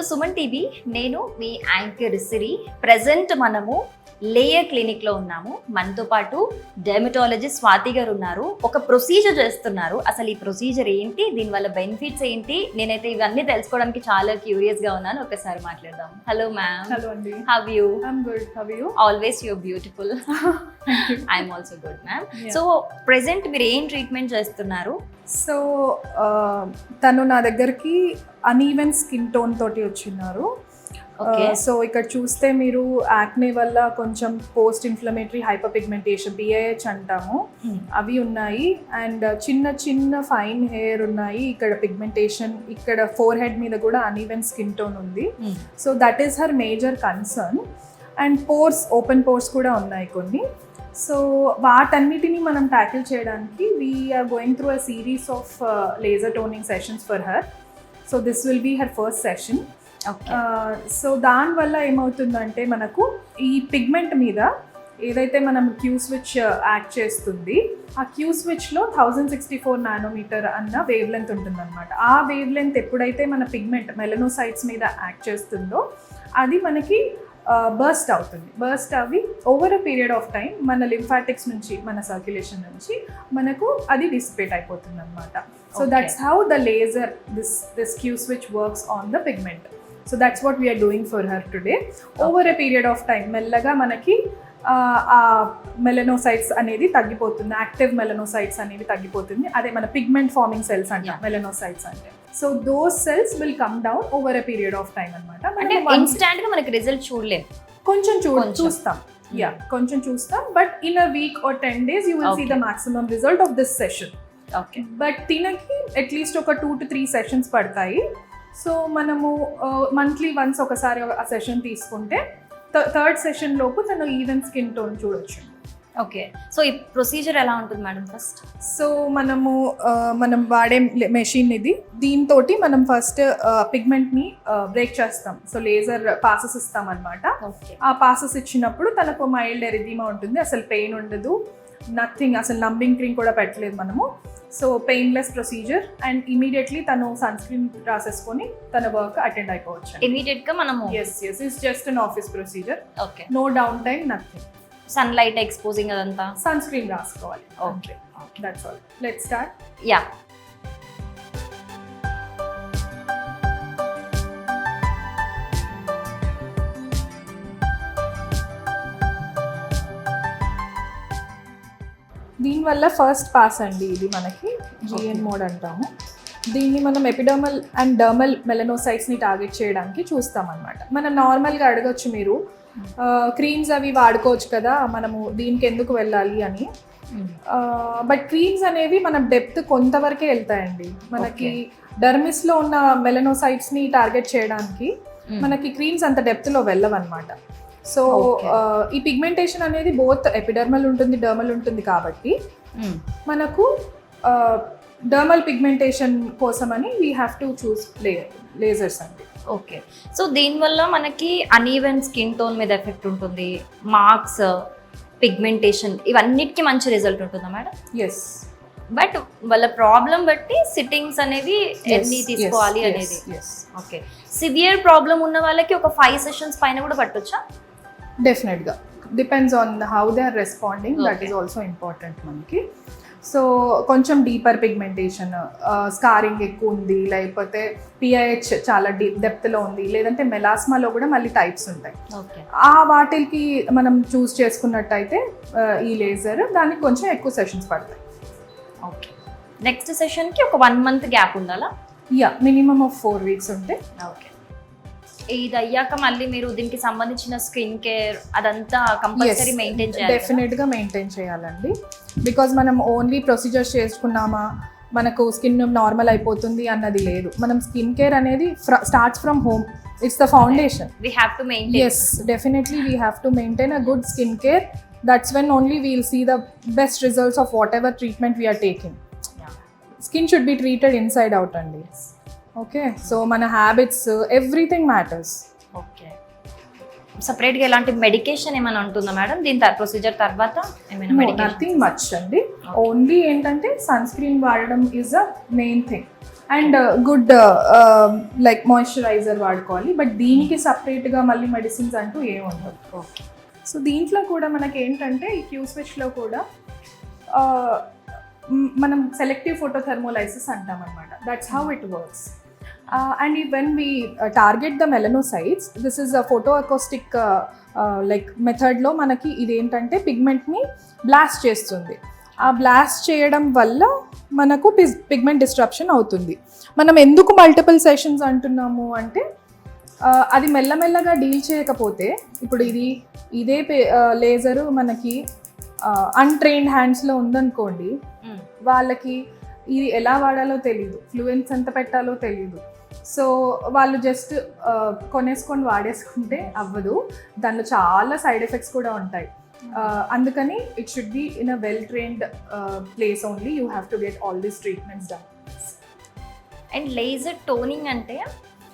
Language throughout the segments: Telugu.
సుమన్ టీవీ, నేను మీ యాంకర్ సిరి. ప్రెజెంట్ మనము లేయర్ క్లినిక్ లో ఉన్నాము. మనతో పాటు డెర్మటాలజిస్ట్ స్వాతి గారు ఉన్నారు. ఒక ప్రొసీజర్ చేస్తున్నారు. అసలు ఈ ప్రొసీజర్ ఏంటి, దీనివల్ల బెనిఫిట్స్ ఏంటి, నేనైతే ఇవన్నీ తెలుసుకోవడానికి చాలా క్యూరియస్ గా ఉన్నాను. ఒకసారి మాట్లాడదాం. Hello ma'am. హలో అండి. How you? I'm good. How you? Always you're beautiful. I'm also good ma'am. So present మీరు ఏం ట్రీట్మెంట్ చేస్తున్నారు? సో తను నా దగ్గరికి అన్ఈవెన్ స్కిన్ టోన్ తోటి వచ్చిన్నారు. సో ఇక్కడ చూస్తే మీరు యాక్నే వల్ల కొంచెం post inflammatory hyper pigmentation PIH అంటాము, అవి ఉన్నాయి. అండ్ చిన్న చిన్న ఫైన్ హెయిర్ ఉన్నాయి. ఇక్కడ పిగ్మెంటేషన్, ఇక్కడ ఫోర్ హెడ్ మీద కూడా అన్ఈవెన్ స్కిన్ టోన్ ఉంది. So that is her major concern. And pores, open pores కూడా ఉన్నాయి కొన్ని. సో వాటన్నిటిని మనం ట్యాకిల్ చేయడానికి we're going through a series of laser toning sessions for her. So this will be her first session. So దానివల్ల ఏమవుతుందంటే మనకు ఈ పిగ్మెంట్ మీద ఏదైతే మనం క్యూ స్విచ్ యాక్ట్ చేస్తుంది, ఆ క్యూ స్విచ్లో 1064 నానోమీటర్ అన్న వేవ్ లెంత్ ఉంటుందన్నమాట. ఆ వేవ్ లెంత్ ఎప్పుడైతే మన పిగ్మెంట్ మెలనోసైట్స్ మీద యాక్ట్ చేస్తుందో అది మనకి బర్స్ట్ అవుతుంది. బర్స్ట్ అవి over a period of time మన లింఫాటిక్స్ నుంచి, మన సర్క్యులేషన్ నుంచి మనకు అది డిసిపేట్ అయిపోతుంది అనమాట. So that's how the laser this Q switch works on the pigment. So that's what we're doing for her today. Over a period of time మెల్లగా మనకి ఆ మెలనోసైట్స్ అనేది తగ్గిపోతుంది, యాక్టివ్ మెలనోసైట్స్ అనేవి తగ్గిపోతుంది. అదే మన పిగ్మెంట్ ఫార్మింగ్ సెల్స్ అంటే మెలనోసైట్స్ అంటే. So those cells will come down over a period of time అనమాట. అంటే ఇన్స్టాంట్ గా మనకి రిజల్ట్ చూడలేదు, కొంచెం చూస్తాం. కొంచెం చూస్తాం. But in a week or 10 days you will see the maximum result of this session. But తినకి అట్లీస్ట్ ఒక 2 to 3 sessions పడతాయి. సో మనము మంత్లీ వన్స్ ఒకసారి ఆ సెషన్ తీసుకుంటే థర్డ్ సెషన్ లోపు తను ఈవెన్ స్కిన్ టోన్ చూడొచ్చు. ఓకే. సో ఈ ప్రొసీజర్ ఎలా ఉంటుంది మేడం? ఫస్ట్ సో మనం వాడే మెషిన్ ఇది. దీంతో మనం ఫస్ట్ పిగ్మెంట్ని బ్రేక్ చేస్తాం. సో లేజర్ పాసెస్ ఇస్తాం అనమాట. ఆ పాసెస్ ఇచ్చినప్పుడు తనకు మైల్డ్ ఎరిథీమా ఉంటుంది, అసలు పెయిన్ ఉండదు, నథింగ్, అసలు నంబింగ్ క్రీమ్ కూడా పెట్టలేదు మనము. So painless procedure. And immediately తను సన్ స్క్రీన్ రాసేసుకొని తన వర్క్ అటెండ్ అయిపోవచ్చు. ఇమీడియట్ గా మనము it's just an office procedure. Okay. No downtime, nothing. Sunlight exposing అదంతా సన్ స్క్రీన్ రాసుకోవాలి. Okay, that's all. Let's start. Yeah. దీనివల్ల ఫస్ట్ పాస్ అండి ఇది మనకి GN మోడ్ అంటాము. దీన్ని మనం ఎపిడర్మల్ అండ్ డర్మల్ మెలనోసైట్స్ని టార్గెట్ చేయడానికి చూస్తామన్నమాట. మనం నార్మల్గా అడగచ్చు మీరు క్రీమ్స్ అవి వాడుకోవచ్చు కదా, మనము దీనికి ఎందుకు వెళ్ళాలి అని. బట్ క్రీమ్స్ అనేవి మన డెప్త్ కొంతవరకే వెళ్తాయండి. మనకి డర్మిస్లో ఉన్న మెలనోసైట్స్ని టార్గెట్ చేయడానికి మనకి క్రీమ్స్ అంత డెప్త్లో వెళ్ళవన్నమాట. సో ఈ పిగ్మెంటేషన్ అనేది బోత్ ఎపిడర్మల్ ఉంటుంది, డర్మల్ ఉంటుంది. కాబట్టి మనకు డర్మల్ పిగ్మెంటేషన్ కోసమని we have to choose lasers అండి. ఓకే. సో దీనివల్ల మనకి అన్ఈవెన్ స్కిన్ టోన్ మీద ఎఫెక్ట్ ఉంటుంది, మార్క్స్, పిగ్మెంటేషన్, ఇవన్నిటికీ మంచి రిజల్ట్ ఉంటుందా మేడం? ఎస్. బట్ వాళ్ళ ప్రాబ్లం బట్టి సిట్టింగ్స్ అనేవి ఎన్ని తీసుకోవాలి అనేది. ఓకే. సివియర్ ప్రాబ్లం ఉన్న వాళ్ళకి ఒక 5 sessions పైన కూడా పట్టొచ్చా? డెఫినెట్గా depends on how they are responding. That is also important మనకి. సో కొంచెం డీపర్ పిగ్మెంటేషన్, స్కారింగ్ ఎక్కువ ఉంది, లేకపోతే PIH చాలా డెప్త్లో ఉంది, లేదంటే మెలాస్మాలో కూడా మళ్ళీ టైప్స్ ఉంటాయి. ఆ వాటికి మనం చూస్ చేసుకున్నట్టయితే ఈ లేజర్ దానికి కొంచెం ఎక్కువ సెషన్స్ పడతాయి. ఓకే. నెక్స్ట్ సెషన్కి ఒక 1 month గ్యాప్ ఉండాలా? మినిమమ్ ఆఫ్ 4 weeks ఉంటే. ఓకే. ఇది అయ్యాక మళ్ళీ మీరు దీనికి సంబంధించిన స్కిన్ కేర్ అదంతా కంపల్సరీ మెయింటైన్ చేయాలి? డెఫినెట్గా మెయింటైన్ చేయాలండి. బికాజ్ మనం ఓన్లీ ప్రొసీజర్స్ చేసుకున్నామా మనకు స్కిన్ నార్మల్ అయిపోతుంది అన్నది లేదు. మనం స్కిన్ కేర్ అనేది starts from home. It's the foundation. We have to maintain. Yes, definitely we have to maintain a good skin care. That's when only we will see the best results of whatever treatment we are taking. Skin should be treated inside out అండి. ఓకే. సో మన హ్యాబిట్స్, ఎవ్రీథింగ్ మ్యాటర్స్. ఓకే. సపరేట్గా ఎలాంటి మెడికేషన్ ఏమైనా ఉంటుందా మేడం దీని ప్రొసీజర్ తర్వాత? నథింగ్ మచ్ అండి. ఓన్లీ ఏంటంటే సన్ స్క్రీన్ వాడడం is a main thing. And good like moisturiser వాడుకోవాలి. బట్ దీనికి సపరేట్గా మళ్ళీ మెడిసిన్స్ అంటూ ఏమి ఉండవు. ఓకే. సో దీంట్లో కూడా మనకి ఏంటంటే ఈ క్యూ స్విచ్లో కూడా మనం సెలెక్టివ్ ఫోటోథెర్మోలైసిస్ అంటాం అనమాట. That's how it works. And when we target the melanocytes, this is a photo acoustic like మెథడ్లో మనకి ఇదేంటంటే పిగ్మెంట్ని బ్లాస్ట్ చేస్తుంది. ఆ బ్లాస్ట్ చేయడం వల్ల మనకు పిగ్మెంట్ డిస్ట్రప్షన్ అవుతుంది. మనం ఎందుకు మల్టిపుల్ సెషన్స్ అంటున్నాము అంటే అది మెల్లమెల్లగా డీల్ చేయకపోతే, ఇప్పుడు ఇదే లేజరు మనకి అన్ట్రైన్డ్ హ్యాండ్స్లో ఉందనుకోండి, వాళ్ళకి ఇది ఎలా వాడాలో తెలియదు, ఫ్లూయెన్స్ ఎంత పెట్టాలో తెలియదు. సో వాళ్ళు జస్ట్ కొనేసుకొని వాడేసుకుంటే అవ్వదు, దానిలో చాలా సైడ్ ఎఫెక్ట్స్ కూడా ఉంటాయి. అందుకని it should be in a well trained place only. You have to get all these treatments done. And laser toning అంటే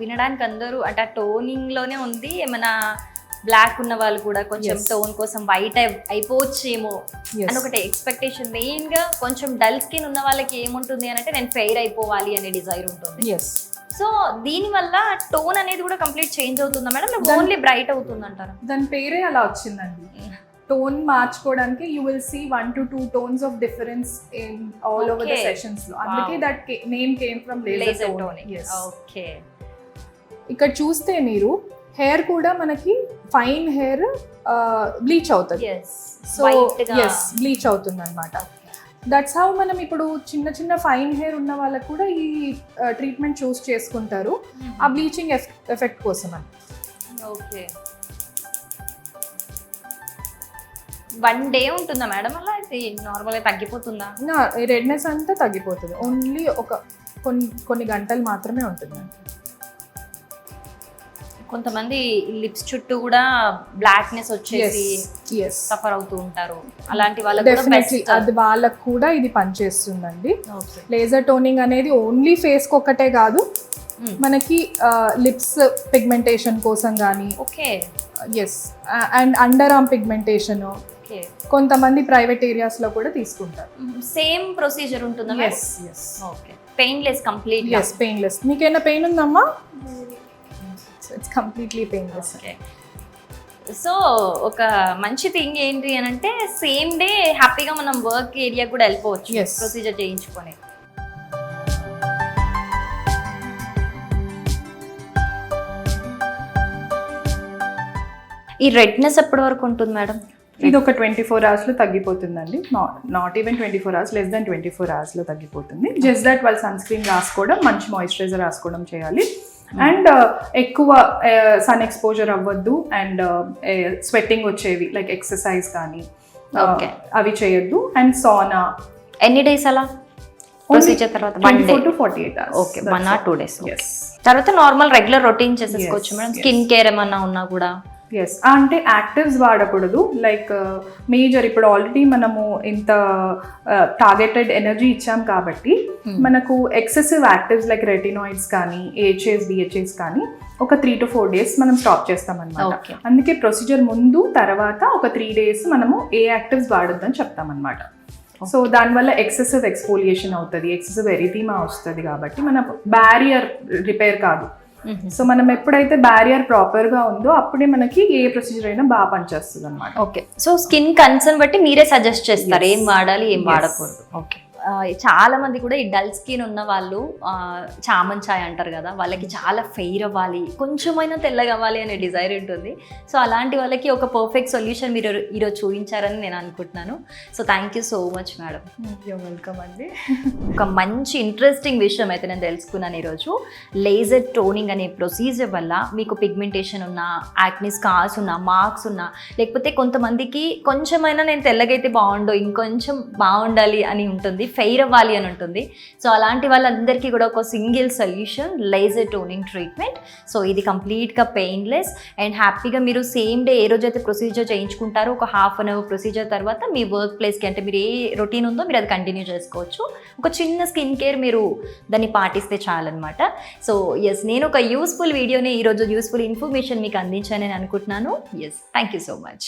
వినడానికి అందరూ అంటే ఆ టోనింగ్లోనే ఉంది, ఏమైనా బ్లాక్ ఉన్న వాళ్ళు కూడా కొంచెం టోన్ కోసం వైట్ అయిపోవచ్చేమో అని ఒకటి ఎక్స్పెక్టేషన్. మెయిన్గా కొంచెం డల్ స్కిన్ ఉన్న వాళ్ళకి ఏముంటుంది అని అంటే నేను ఫెయిర్ అయిపోవాలి అనే డిజైర్ ఉంటుంది. సో దీనివల్ల టోన్ అనేది కూడా కంప్లీట్ చేంజ్ అవుతుందా మేడం, ఓన్లీ బ్రైట్ అవుతుంది అంటారా? దాని పేరే అలా వచ్చిందండి. టోన్ మార్చుకోవడానికి you will see 1 to 2 tones of difference in all over the sessions లో. అందుకే that name came from laser toning. Okay. ఇక్కడ చూస్తే మీరు హెయిర్ కూడా మనకి ఫైన్ హెయిర్ బ్లీచ్ అవుతుంది. సో బ్లీచ్ అవుతుంది అనమాట. దట్స్ హౌ మనం ఇప్పుడు చిన్న చిన్న ఫైన్ హెయిర్ ఉన్న వాళ్ళకు కూడా ఈ ట్రీట్మెంట్ చూస్ చేసుకుంటారు ఆ బ్లీచింగ్ ఎఫెక్ట్ కోసం అని. ఓకే. 1 day ఉంటుందా మేడం అలా? అయితే నార్మల్గా తగ్గిపోతుందా? రెడ్నెస్ అంతా తగ్గిపోతుంది. ఓన్లీ కొన్ని గంటలు మాత్రమే ఉంటుంది. కొంతమంది లిప్స్ చుట్టూ కూడా బ్లాక్నెస్ వచ్చేసి సఫర్ అవుతూ ఉంటారు, అలాంటి వాళ్ళకు కూడా ఇది పనిచేస్తుందండి. లేజర్ టోనింగ్ అనేది ఓన్లీ ఫేస్ కి ఒక్కటే కాదు, మనకి లిప్స్ పిగ్మెంటేషన్ కోసం కానీ, అండ్ అండర్ ఆర్మ్ పిగ్మెంటేషన్, కొంతమంది ప్రైవేట్ ఏరియాస్ లో కూడా తీసుకుంటారు. సేమ్ ప్రొసీజర్ ఉంటుందా? Painless, complete painless. మీకైనా పెయిన్ ఉందమ్మా? It's completely painless. సో ఒక మంచి థింగ్ ఏంటి అని అంటే సేమ్ డే హ్యాపీగా మనం వర్క్ ఏరియా కూడా వెళ్ళిపోవచ్చు ప్రొసీజర్ చేయించుకొని. ఈ రెడ్నెస్ ఎప్పటి వరకు ఉంటుంది మేడం? ఇది ఒక 24 hours లో తగ్గిపోతుందండి. Not even 24 hours, less than 24 hours లో తగ్గిపోతుంది. జస్ట్ దట్ వాళ్ళు సన్ స్క్రీన్ రాసుకోవడం, మంచి మాయిశ్చరైజర్ రాసుకోవడం చేయాలి. అండ్ ఎక్కువ సన్ ఎక్స్పోజర్ అవ్వద్దు, అండ్ స్వెట్టింగ్ వచ్చేవి లైక్ ఎక్సర్సైజ్ కానీ అవి చేయొద్దు. అండ్ సానా. ఎన్ని డేస్ అలా ప్రొసీజర్ తర్వాత? 24 to 48 hours. Okay, 1 or 2 days. తర్వాత నార్మల్ రెగ్యులర్ రొటీన్ చేసేసుకోవచ్చు మేడం. స్కిన్ కేర్ ఏమన్నా ఉన్నా కూడా? అంటే యాక్టివ్స్ వాడకూడదు. లైక్ మేజర్ ఇప్పుడు ఆల్రెడీ మనము ఇంత టార్గెటెడ్ ఎనర్జీ ఇచ్చాం కాబట్టి మనకు ఎక్సెసివ్ యాక్టివ్స్ లైక్ రెటినాయిడ్స్ కానీ, ఏహెచ్ఏస్, బిహెచ్ఏస్ కానీ ఒక 3 to 4 days మనం స్టాప్ చేస్తాం అనమాట. అందుకే ప్రొసీజర్ ముందు తర్వాత ఒక 3 days మనము ఏ యాక్టివ్స్ వాడొద్దని చెప్తాం అనమాట. సో దానివల్ల ఎక్సెసివ్ ఎక్స్ఫోలియేషన్ అవుతుంది, ఎక్సెసివ్ ఎరిథీమా వస్తుంది. కాబట్టి మన బ్యారియర్ రిపేర్ కాదు. సో మనం ఎప్పుడైతే బ్యారియర్ ప్రాపర్ గా ఉందో అప్పుడే మనకి ఏ ప్రొసీజర్ అయినా బాగా పనిచేస్తుంది అనమాట. ఓకే. సో స్కిన్ కన్సర్న్ బట్టి మీరే సజెస్ట్ చేస్తారు ఏం వాడాలి, ఏం వాడకూడదు. ఓకే. చాలా మంది కూడా ఈ డల్ స్కిన్ ఉన్న వాళ్ళు చామన్ చాయ్ అంటారు కదా, వాళ్ళకి చాలా ఫెయిర్ అవ్వాలి, కొంచెమైనా తెల్లగా అవ్వాలి అనే డిజైర్ ఉంటుంది. సో అలాంటి వాళ్ళకి ఒక పర్ఫెక్ట్ సొల్యూషన్ మీరు ఈరోజు చూపించారని నేను అనుకుంటున్నాను. So thank you so much madam. Welcome అండి. ఒక మంచి ఇంట్రెస్టింగ్ విషయం అయితే నేను తెలుసుకున్నాను ఈరోజు. లేజర్ టోనింగ్ అనే ప్రొసీజర్ వల్ల మీకు పిగ్మెంటేషన్ ఉన్నా, యాక్నీ స్కార్స్ ఉన్నా, మార్క్స్ ఉన్నా, లేకపోతే కొంతమందికి కొంచెమైనా నేను తెల్లగైతే బాగుండు, ఇంకొంచెం బాగుండాలి అని ఉంటుంది, ఫెయిర్ అవ్వాలి అని ఉంటుంది. సో అలాంటి వాళ్ళందరికీ కూడా ఒక single solution laser toning treatment. So ఇది కంప్లీట్గా పెయిన్లెస్ అండ్ హ్యాపీగా మీరు సేమ్ డే ఏ రోజైతే ప్రొసీజర్ చేయించుకుంటారో ఒక 1/2 hour ప్రొసీజర్ తర్వాత మీ వర్క్ ప్లేస్కి, అంటే మీరు ఏ రొటీన్ ఉందో మీరు అది కంటిన్యూ చేసుకోవచ్చు. ఒక చిన్న స్కిన్ కేర్ మీరు దాన్ని పాటిస్తే చాలన్నమాట. సో నేను ఒక యూస్ఫుల్ వీడియోని ఈరోజు యూస్ఫుల్ ఇన్ఫర్మేషన్ మీకు అందించానని అనుకుంటున్నాను. Thank you so much.